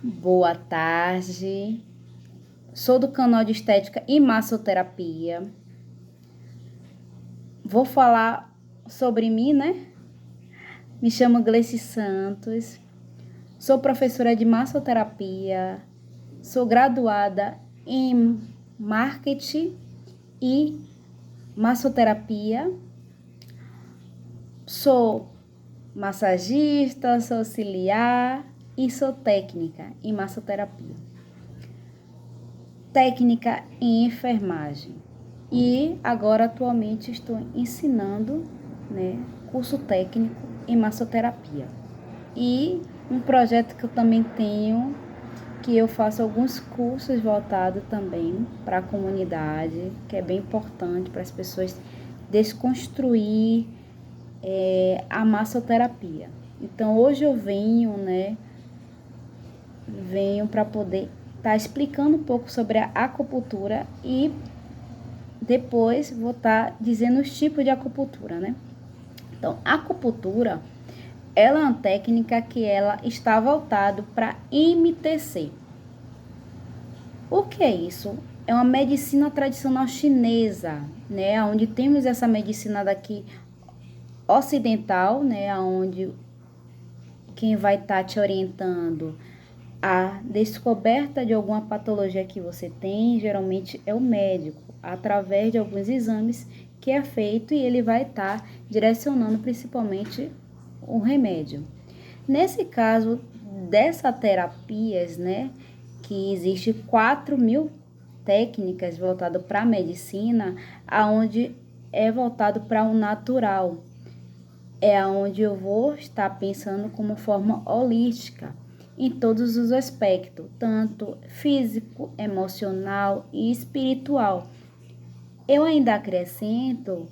Boa tarde. Sou do canal de Estética e Massoterapia. Vou falar sobre mim, né? Me chamo Gleice Santos. Sou professora de massoterapia. Sou graduada em marketing e massoterapia. Sou massagista, sou auxiliar e sou técnica em massoterapia. Técnica em enfermagem. E agora atualmente estou ensinando, curso técnico em massoterapia. E um projeto que eu também tenho, que eu faço alguns cursos voltados também para a comunidade, que é bem importante para as pessoas desconstruir a massoterapia. Então hoje eu venho para poder estar explicando um pouco sobre a acupuntura e depois vou estar dizendo os tipos de acupuntura, né? Então, a acupuntura, ela é uma técnica que ela está voltada para MTC. O que é isso? É uma medicina tradicional chinesa, né? Onde temos essa medicina daqui ocidental, né? Onde quem vai estar te orientando a descoberta de alguma patologia que você tem, geralmente é o médico, através de alguns exames que é feito e ele vai estar direcionando principalmente o remédio. Nesse caso dessas terapias, que existe 4.000 técnicas voltadas para a medicina, aonde é voltado para o natural, é onde eu vou estar pensando como forma holística, em todos os aspectos, tanto físico, emocional e espiritual. Eu ainda acrescento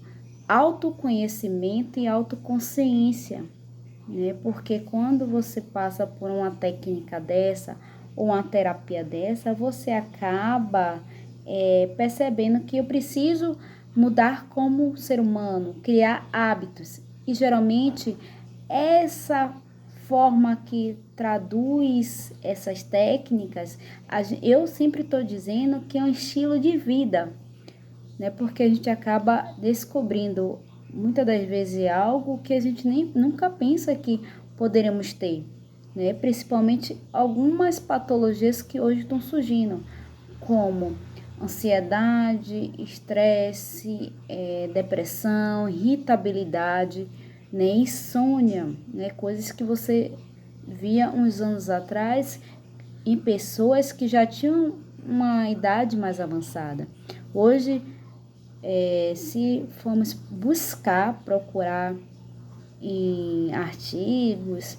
autoconhecimento e autoconsciência, né? Porque quando você passa por uma técnica dessa, ou uma terapia dessa, você acaba percebendo que eu preciso mudar como ser humano, criar hábitos. E geralmente essa forma que traduz essas técnicas, eu sempre estou dizendo que é um estilo de vida, né? Porque a gente acaba descobrindo muitas das vezes algo que a gente nunca pensa que poderemos ter, né? Principalmente algumas patologias que hoje estão surgindo, como ansiedade, estresse, depressão, irritabilidade, né? Insônia, né? Coisas que você via uns anos atrás em pessoas que já tinham uma idade mais avançada. Hoje, se formos procurar em artigos,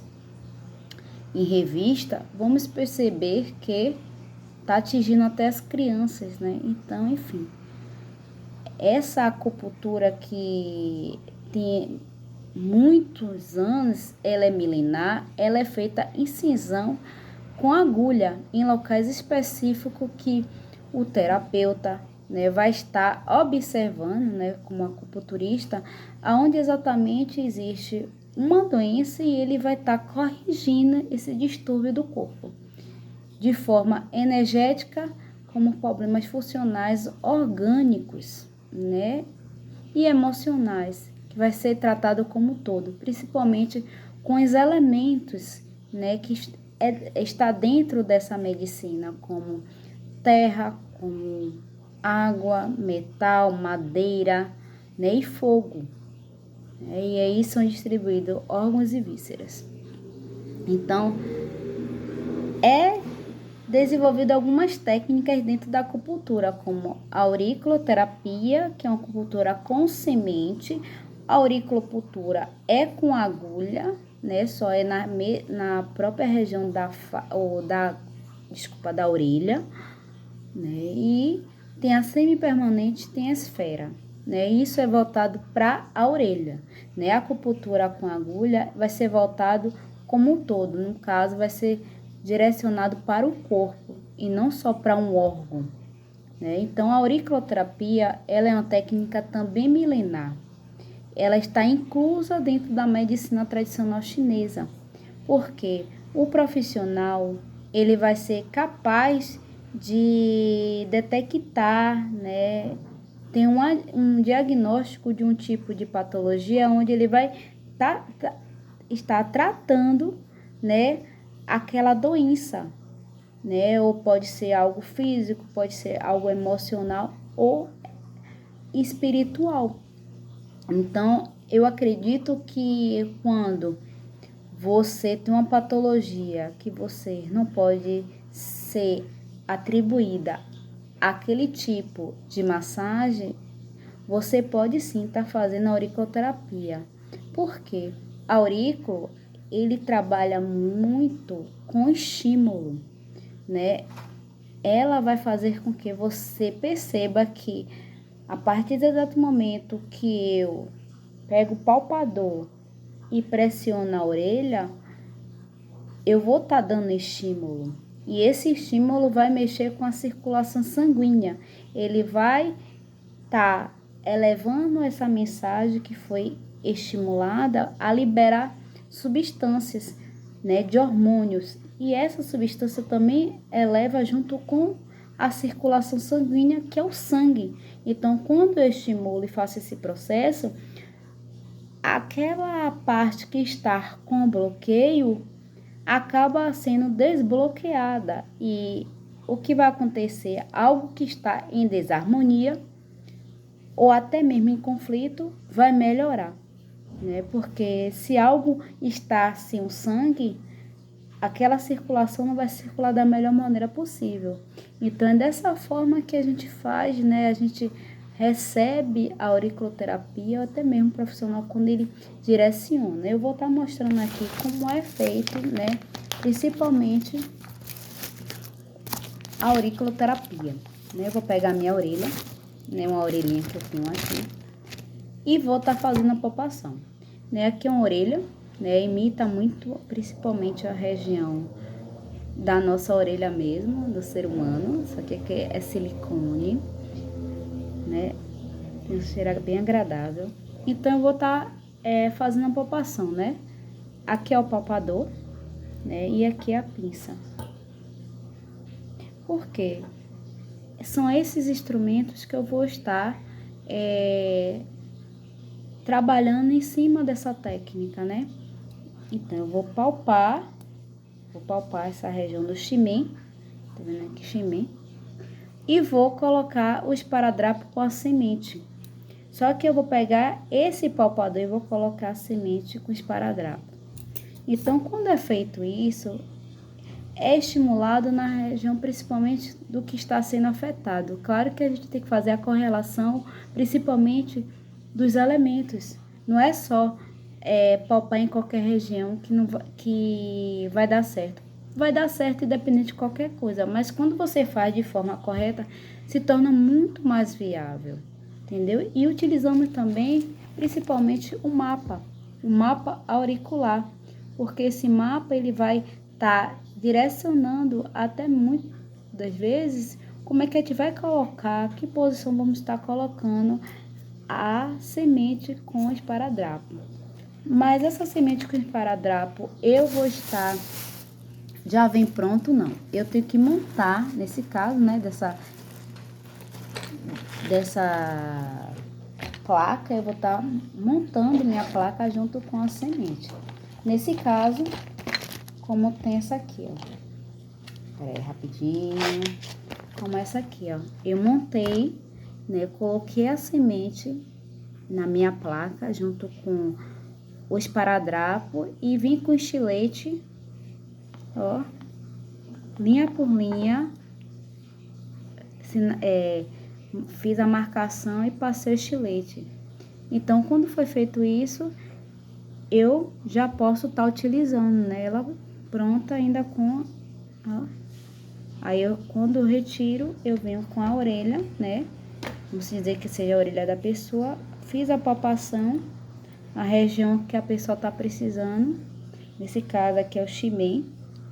em revista, vamos perceber que está atingindo até as crianças, né? Então, enfim, essa acupuntura que tem muitos anos, ela é milenar, ela é feita em incisão com agulha em locais específicos que o terapeuta, né, vai estar observando, né, como acupunturista, aonde exatamente existe uma doença e ele vai estar corrigindo esse distúrbio do corpo, de forma energética, como problemas funcionais orgânicos, né, e emocionais, que vai ser tratado como um todo, principalmente com os elementos, né, que está dentro dessa medicina, como terra, como água, metal, madeira, né, e fogo. E aí são distribuídos órgãos e vísceras. Então, é desenvolvido algumas técnicas dentro da acupuntura, como a auriculoterapia, que é uma acupuntura com semente. A auriculopuntura é com agulha, né? Só é na própria região da orelha, né? E tem a semipermanente, tem a esfera, né? Isso é voltado para a orelha, né? A acupuntura com agulha vai ser voltado como um todo, no caso vai ser direcionado para o corpo e não só para um órgão, né? Então a auriculoterapia, ela é uma técnica também milenar. Ela está inclusa dentro da medicina tradicional chinesa, porque o profissional, ele vai ser capaz de detectar, né? Tem um diagnóstico de um tipo de patologia onde ele vai estar tratando, né, aquela doença, né? Ou pode ser algo físico, pode ser algo emocional ou espiritual. Então, eu acredito que quando você tem uma patologia que você não pode ser atribuída àquele tipo de massagem, você pode sim estar fazendo a auriculoterapia. Por quê? A aurículo, ele trabalha muito com estímulo, né? Ela vai fazer com que você perceba que a partir do exato momento que eu pego o palpador e pressiono a orelha, eu vou estar dando estímulo. E esse estímulo vai mexer com a circulação sanguínea. Ele vai estar elevando essa mensagem que foi estimulada a liberar substâncias, né, de hormônios. E essa substância também eleva junto com a circulação sanguínea, que é o sangue. Então, quando eu estimulo e faço esse processo, aquela parte que está com bloqueio acaba sendo desbloqueada. E o que vai acontecer? Algo que está em desarmonia ou até mesmo em conflito vai melhorar, né? Porque se algo está sem o sangue, aquela circulação não vai circular da melhor maneira possível. Então é dessa forma que a gente faz, né? A gente recebe a auriculoterapia ou até mesmo o profissional quando ele direciona. Eu vou estar mostrando aqui como é feito, né? Principalmente a auriculoterapia, né? Eu vou pegar minha orelha, né? Uma orelhinha que eu tenho aqui e vou estar fazendo a palpação, né? Aqui é uma orelha, né? Imita muito, principalmente a região da nossa orelha mesmo, do ser humano. Isso aqui é silicone, né? Tem um cheiro bem agradável. Então, eu vou estar fazendo a palpação, né? Aqui é o palpador, né? E aqui é a pinça. Por quê? São esses instrumentos que eu vou estar trabalhando em cima dessa técnica, né? Então, eu vou palpar essa região do chimém, tá vendo aqui, chimém? E vou colocar o esparadrapo com a semente. Só que eu vou pegar esse palpador e vou colocar a semente com esparadrapo. Então, quando é feito isso, é estimulado na região principalmente do que está sendo afetado. Claro que a gente tem que fazer a correlação, principalmente dos elementos. Não é só palpar em qualquer região que vai dar certo. Vai dar certo independente de qualquer coisa, mas quando você faz de forma correta, se torna muito mais viável, entendeu? E utilizamos também, principalmente, o mapa auricular, porque esse mapa ele vai estar direcionando até muitas vezes como é que a gente vai colocar, que posição vamos estar colocando a semente com esparadrapo. Mas essa semente com esparadrapo eu vou estar, já vem pronto não, eu tenho que montar, nesse caso, né, dessa placa, eu vou estar montando minha placa junto com a semente. Nesse caso, como tem essa aqui, ó. Peraí, rapidinho. Como essa aqui, ó. Eu montei, né? Coloquei a semente na minha placa junto com o esparadrapo e vim com estilete, ó, linha por linha, fiz a marcação e passei o estilete. Então, quando foi feito isso, eu já posso estar utilizando, né, ela pronta ainda com, ó. Aí, quando eu retiro, eu venho com a orelha, né, vamos dizer que seja a orelha da pessoa, fiz a palpação, a região que a pessoa tá precisando, nesse caso aqui é o chimém,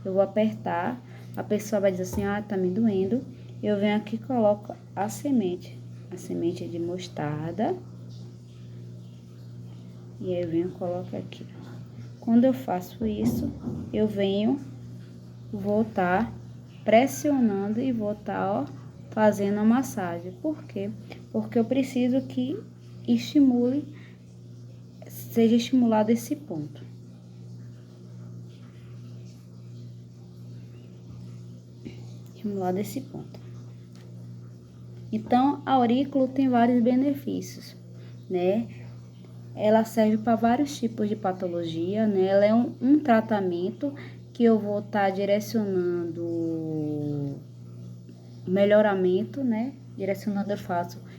eu vou apertar, a pessoa vai dizer assim, ah, tá me doendo, eu venho aqui e coloco a semente de mostarda, e aí eu venho e coloco aqui. Quando eu faço isso, eu venho vou estar pressionando e vou estar, ó, fazendo a massagem. Por quê? Porque eu preciso que seja estimulado esse ponto. Estimulado esse ponto. Então, a aurícula tem vários benefícios, né? Ela serve para vários tipos de patologia, né? Ela é um tratamento que eu vou estar direcionando melhoramento, né? Direcionando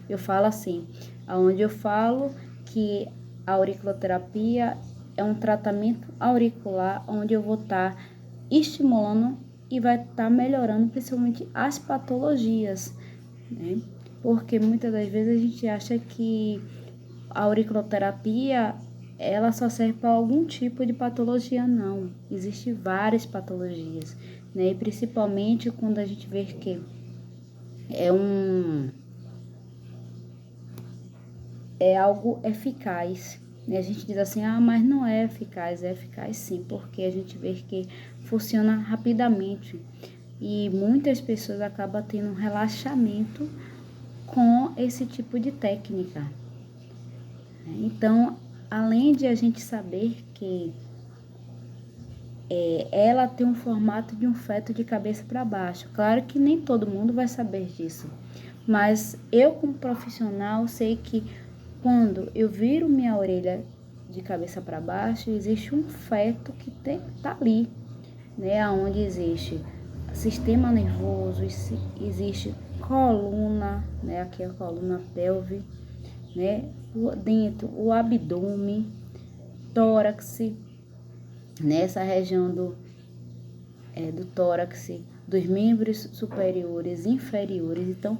eu falo assim, aonde eu falo que a auriculoterapia é um tratamento auricular onde eu vou estar estimulando e vai estar melhorando principalmente as patologias, né? Porque muitas das vezes a gente acha que a auriculoterapia ela só serve para algum tipo de patologia, não. Existem várias patologias, né? E principalmente quando a gente vê que é algo eficaz, né? A gente diz assim, mas não é eficaz sim, porque a gente vê que funciona rapidamente e muitas pessoas acabam tendo um relaxamento com esse tipo de técnica. Então, além de a gente saber que ela tem um formato de um feto de cabeça para baixo, claro que nem todo mundo vai saber disso, mas eu como profissional sei que quando eu viro minha orelha de cabeça para baixo, existe um feto que tá ali, né? Onde existe sistema nervoso, existe coluna, né? Aqui é a coluna pelve, né? Dentro o abdômen, tórax, nessa região do tórax, dos membros superiores, inferiores. Então,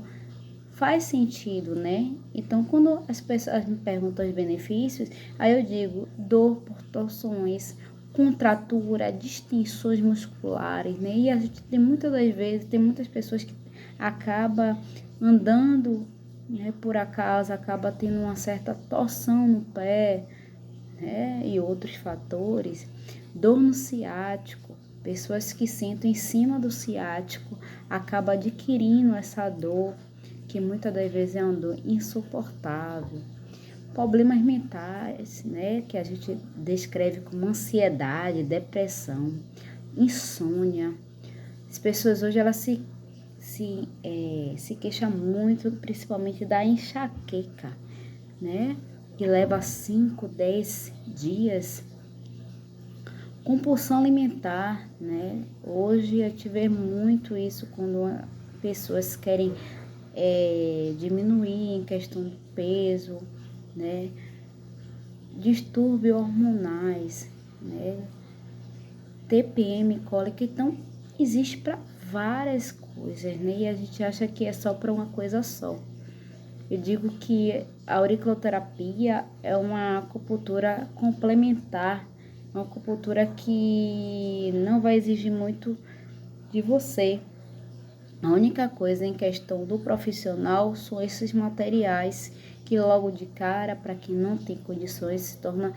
faz sentido, né? Então, quando as pessoas me perguntam os benefícios, aí eu digo dor por torções, contratura, distensões musculares, né? E a gente tem muitas das vezes, tem muitas pessoas que acaba andando, né? Por acaso, acaba tendo uma certa torção no pé, né? E outros fatores. Dor no ciático, pessoas que sentam em cima do ciático acabam adquirindo essa dor, que muitas das vezes é uma dor insuportável. Problemas mentais, né, que a gente descreve como ansiedade, depressão, insônia. As pessoas hoje elas se queixam muito, principalmente da enxaqueca, né, que leva 5, 10 dias. Compulsão alimentar, né? Hoje eu tive muito isso quando pessoas querem diminuir em questão do peso, né? Distúrbios hormonais, né? TPM, cólica, então existe para várias coisas, né? E a gente acha que é só para uma coisa só. Eu digo que a auriculoterapia é uma acupuntura complementar, uma acupuntura que não vai exigir muito de você. A única coisa em questão do profissional são esses materiais que logo de cara, para quem não tem condições, se torna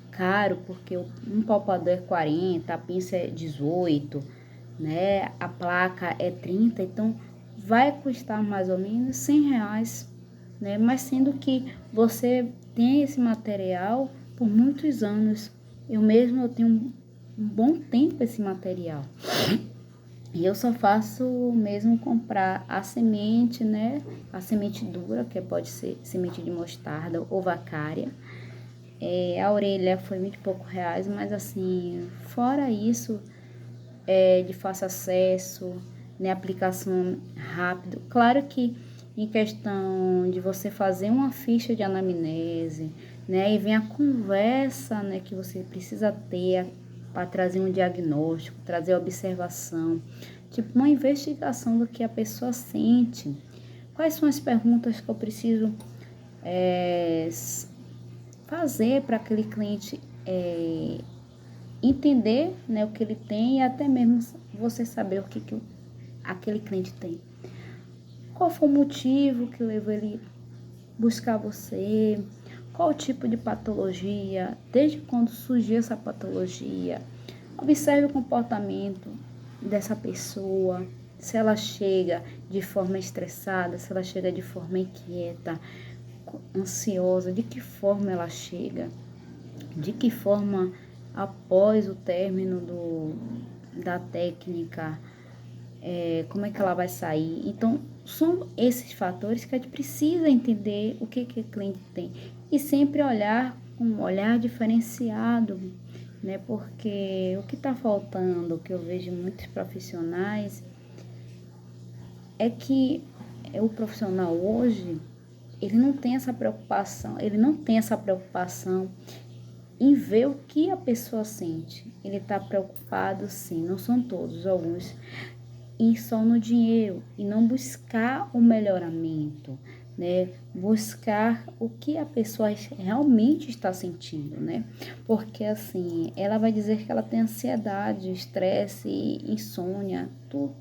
caro, porque um palpador é 40, a pinça é 18, né? A placa é 30, então vai custar mais ou menos R$100, né? Mas sendo que você tem esse material por muitos anos. Eu tenho um bom tempo esse material. E eu só faço mesmo comprar a semente, né? A semente dura, que pode ser semente de mostarda ou vacária. A orelha foi R$20 e poucos, mas assim, fora isso, de fácil acesso, né? Aplicação rápido. Claro que em questão de você fazer uma ficha de anamnese, né? E vem a conversa, né? Que você precisa ter para trazer um diagnóstico, trazer observação, tipo uma investigação do que a pessoa sente. Quais são as perguntas que eu preciso fazer para aquele cliente entender, né, o que ele tem e até mesmo você saber o que aquele cliente tem. Qual foi o motivo que levou ele buscar você? Qual o tipo de patologia? Desde quando surgiu essa patologia? Observe o comportamento, dessa pessoa, se ela chega de forma estressada, se ela chega de forma inquieta, ansiosa, de que forma ela chega, de que forma após o término da técnica, como é que ela vai sair. Então, são esses fatores que a gente precisa entender o que o cliente tem e sempre olhar com um olhar diferenciado, né? Porque o que está faltando, o que eu vejo em muitos profissionais, é que o profissional hoje, ele não tem essa preocupação em ver o que a pessoa sente. Ele está preocupado, sim, não são todos, alguns, e só no dinheiro e não buscar o melhoramento, né? Buscar o que a pessoa realmente está sentindo, né? Porque assim, ela vai dizer que ela tem ansiedade, estresse, insônia,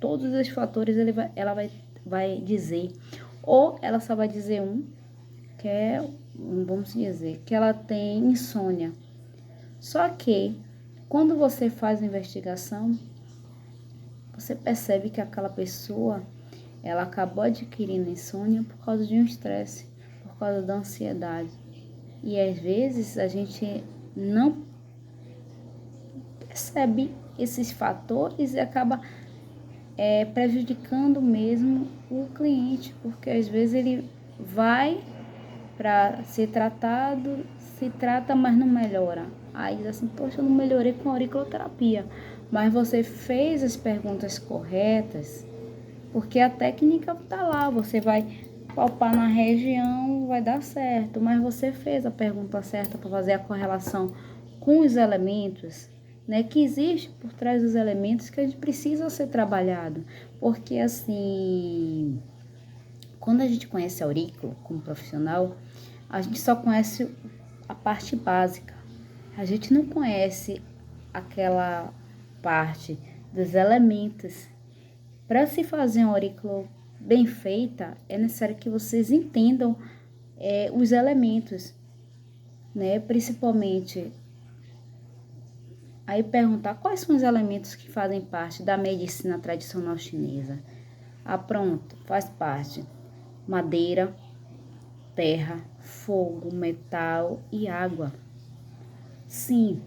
todos os fatores ela vai dizer. Ou ela só vai dizer que é, vamos dizer, que ela tem insônia. Só que quando você faz a investigação, você percebe que aquela pessoa, ela acabou adquirindo insônia por causa de um estresse, por causa da ansiedade. E às vezes a gente não percebe esses fatores e acaba prejudicando mesmo o cliente, porque às vezes ele vai para ser tratado, se trata, mas não melhora. Aí diz assim, poxa, eu não melhorei com a auriculoterapia, mas você fez as perguntas corretas, porque a técnica tá lá, você vai palpar na região, vai dar certo, mas você fez a pergunta certa para fazer a correlação com os elementos, né, que existe por trás dos elementos que a gente precisa ser trabalhado, porque assim, quando a gente conhece a aurícula como profissional, a gente só conhece a parte básica. A gente não conhece aquela parte dos elementos. Para se fazer uma aurícula bem feita, é necessário que vocês entendam os elementos, né? Principalmente, aí perguntar quais são os elementos que fazem parte da medicina tradicional chinesa. Ah, pronto, faz parte madeira, terra, fogo, metal e água. Sim,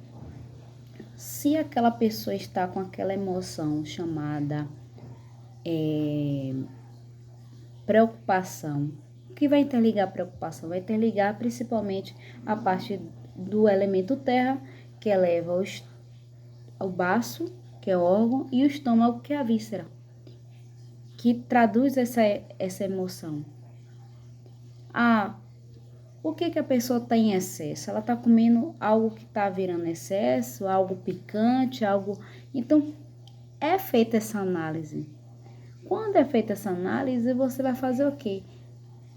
se aquela pessoa está com aquela emoção chamada preocupação, o que vai interligar a preocupação? Vai interligar principalmente a parte do elemento terra, que eleva o baço, que é o órgão, e o estômago, que é a víscera, que traduz essa emoção. O que a pessoa está em excesso? Ela está comendo algo que está virando excesso, algo picante, algo... Então, é feita essa análise. Quando é feita essa análise, você vai fazer o quê?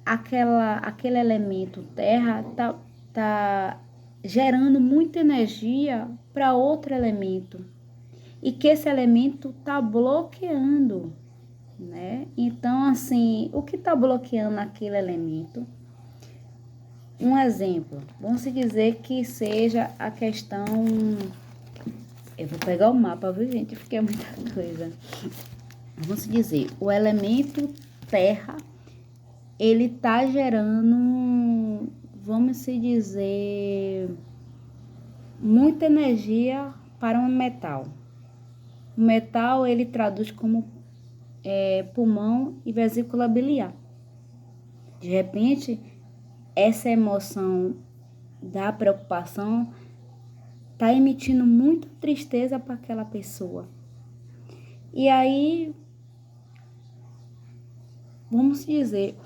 Aquele elemento terra tá gerando muita energia para outro elemento. E que esse elemento tá bloqueando, né? Então, assim, o que está bloqueando aquele elemento? Um exemplo, vamos dizer que seja a questão... Eu vou pegar o mapa, viu, gente? Porque é muita coisa. Vamos dizer, o elemento terra, ele tá gerando, vamos dizer, muita energia para um metal. O metal, ele traduz como pulmão e vesícula biliar. De repente, essa emoção da preocupação tá emitindo muita tristeza para aquela pessoa. E aí, vamos dizer,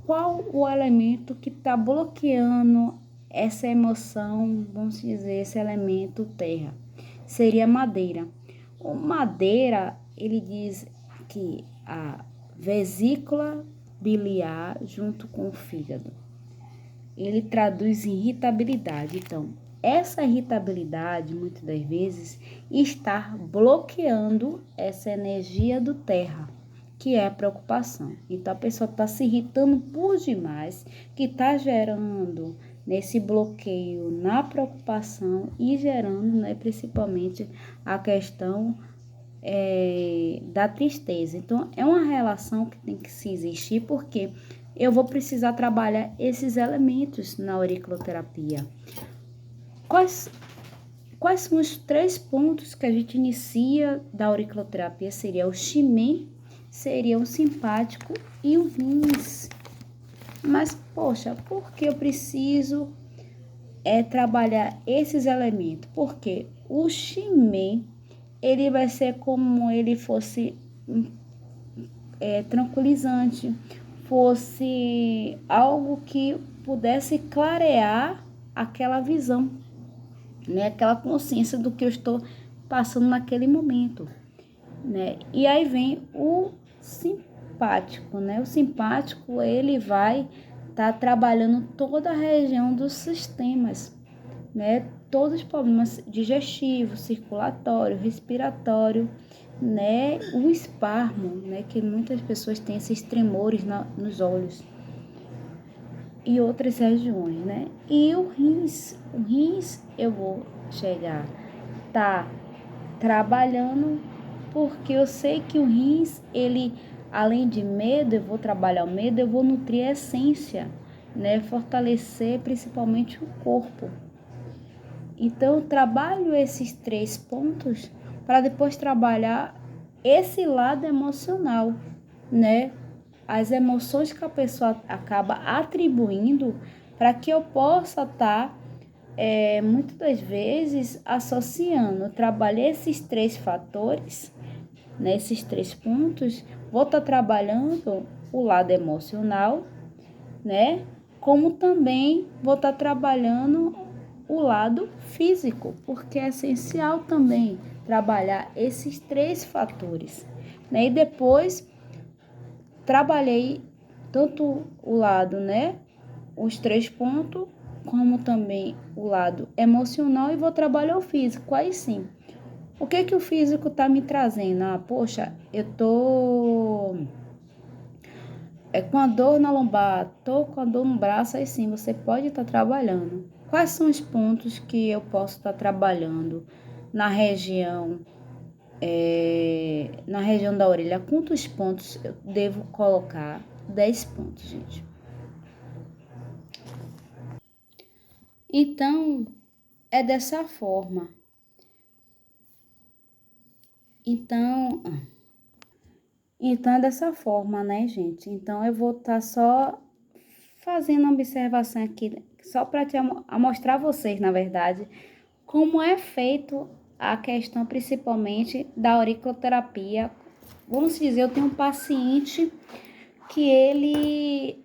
qual o elemento que está bloqueando essa emoção, vamos dizer, esse elemento terra? Seria madeira. O madeira, ele diz que a vesícula biliar junto com o fígado. Ele traduz irritabilidade. Então, essa irritabilidade, muitas das vezes, está bloqueando essa energia do terra, que é a preocupação. Então, a pessoa está se irritando por demais, que está gerando nesse bloqueio na preocupação e gerando, né, principalmente a questão da tristeza. Então, é uma relação que tem que se existir, porque eu vou precisar trabalhar esses elementos na auriculoterapia. Quais são os 3 pontos que a gente inicia da auriculoterapia? Seria o Ximê, seria o simpático e o rins. Mas, poxa, por que eu preciso trabalhar esses elementos? Porque o Ximê, ele vai ser como ele fosse tranquilizante, fosse algo que pudesse clarear aquela visão, né? Aquela consciência do que eu estou passando naquele momento, né? E aí vem o simpático, né? O simpático, ele vai estar trabalhando toda a região dos sistemas, né? Todos os problemas digestivo, circulatório, respiratório, né? O espasmo, né? Que muitas pessoas têm esses tremores nos olhos e outras regiões, né? E o rins eu vou chegar, tá trabalhando, porque eu sei que o rins, ele, além de medo, eu vou trabalhar o medo, eu vou nutrir a essência, né? Fortalecer principalmente o corpo. Então, eu trabalho esses 3 pontos para depois trabalhar esse lado emocional, né? As emoções que a pessoa acaba atribuindo para que eu possa estar, muitas das vezes, associando. Eu trabalhei esses 3 fatores, né? Esses 3 pontos, vou estar trabalhando o lado emocional, né? Como também vou estar trabalhando o lado físico, porque é essencial também trabalhar esses 3 fatores, né? E depois trabalhei tanto o lado, né? Os 3 pontos, como também o lado emocional e vou trabalhar o físico. Aí sim, o que que o físico tá me trazendo? Ah, poxa, eu tô com a dor na lombar, tô com a dor no braço, aí sim, você pode estar trabalhando. Quais são os pontos que eu posso estar trabalhando na região da orelha? Quantos pontos eu devo colocar? 10 pontos, gente. Então, é dessa forma. Então, é dessa forma, né, gente? Então, eu vou estar só fazendo uma observação aqui, só para mostrar a vocês, na verdade, como é feito a questão principalmente da auriculoterapia. Vamos dizer, eu tenho um paciente que ele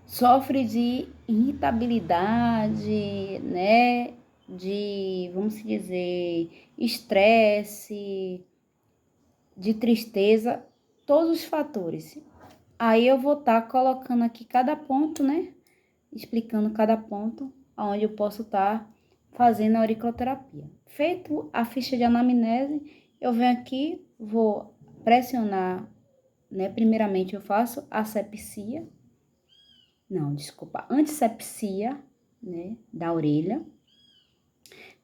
sofre de irritabilidade, né? De, vamos dizer, estresse, de tristeza, todos os fatores. Aí eu vou estar colocando aqui cada ponto, né? Explicando cada ponto, onde eu posso estar fazendo a auriculoterapia. Feito a ficha de anamnese, eu venho aqui, vou pressionar, né? Primeiramente eu faço asepsia, não, desculpa, antisepsia, né? Da orelha.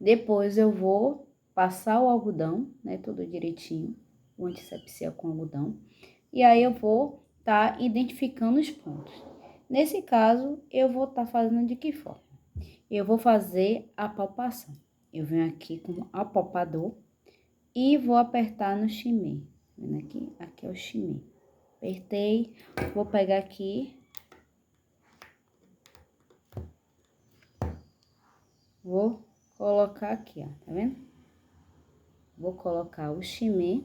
Depois eu vou passar o algodão, né? Tudo direitinho, o antisepsia com algodão. E aí eu vou estar identificando os pontos. Nesse caso, eu vou estar fazendo de que forma? Eu vou fazer a palpação. Eu venho aqui com o apalpador e vou apertar no chimê. Vendo aqui? Aqui é o chimê. Apertei, vou pegar aqui, vou colocar aqui, ó, tá vendo? Vou colocar o chimê.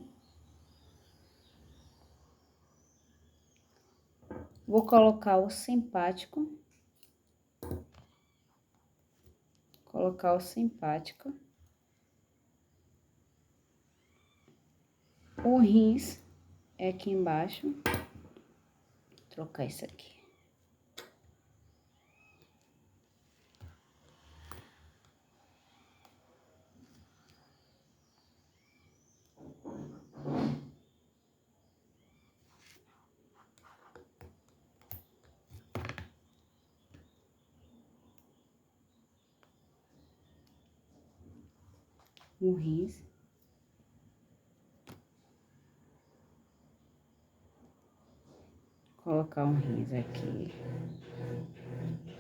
Vou colocar o simpático. Colocar o simpático. O rins é aqui embaixo. Vou trocar isso aqui. O rins. colocar um riso aqui.